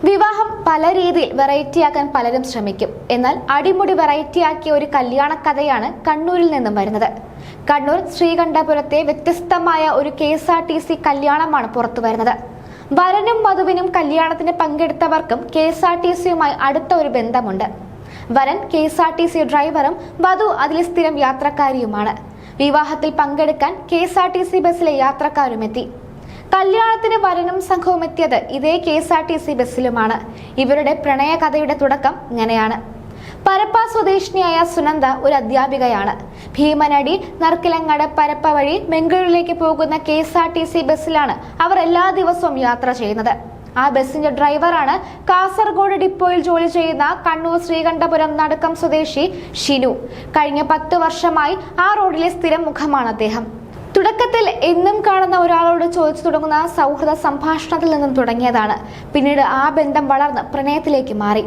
വിവാഹം പല രീതിയിൽ വെറൈറ്റിയാക്കാൻ പലരും ശ്രമിക്കും. എന്നാൽ അടിമുടി വെറൈറ്റിയാക്കിയ ഒരു കല്യാണ കഥയാണ് കണ്ണൂരിൽ നിന്നും വരുന്നത്. കണ്ണൂർ ശ്രീകണ്ഠപുരത്തെ വ്യത്യസ്തമായ ഒരു KSRTC കല്യാണമാണ് പുറത്തു വരുന്നത്. വരനും വധുവിനും കല്യാണത്തിന് പങ്കെടുത്തവർക്കും KSRTCയുമായി അടുത്ത ഒരു ബന്ധമുണ്ട്. വരൻ KSRTC ഡ്രൈവറും വധു അതിലെ സ്ഥിരം യാത്രക്കാരിയുമാണ്. വിവാഹത്തിൽ പങ്കെടുക്കാൻ KSRTC ബസ്സിലെ യാത്രക്കാരുമെത്തി. കല്യാണത്തിന് വരനും സംഘവും എത്തിയത് ഇതേ KSRTC ബസ്സിലുമാണ്. ഇവരുടെ പ്രണയ കഥയുടെ തുടക്കം ഇങ്ങനെയാണ്. പരപ്പ സ്വദേശിനിയായ സുനന്ദ ഒരു അധ്യാപികയാണ്. ഭീമനടി നർക്കിലങ്ങാട് പരപ്പ വഴി ബംഗളൂരിലേക്ക് പോകുന്ന KSRTC ബസ്സിലാണ് അവർ എല്ലാ ദിവസവും യാത്ര ചെയ്യുന്നത്. ആ ബസിന്റെ ഡ്രൈവറാണ് കാസർഗോഡ് ഡിപ്പോയിൽ ജോലി ചെയ്യുന്ന കണ്ണൂർ ശ്രീകണ്ഠപുരം നടുക്കം സ്വദേശി ഷിനു. കഴിഞ്ഞ 10 വർഷമായി ആ റോഡിലെ സ്ഥിരം മുഖമാണ് അദ്ദേഹം. തുടക്കത്തിൽ എന്നും കാണുന്ന ഒരാളോട് ചോദിച്ചു തുടങ്ങുന്ന സൗഹൃദ സംഭാഷണത്തിൽ നിന്നും തുടങ്ങിയതാണ്. പിന്നീട് ആ ബന്ധം വളർന്ന് പ്രണയത്തിലേക്ക് മാറി.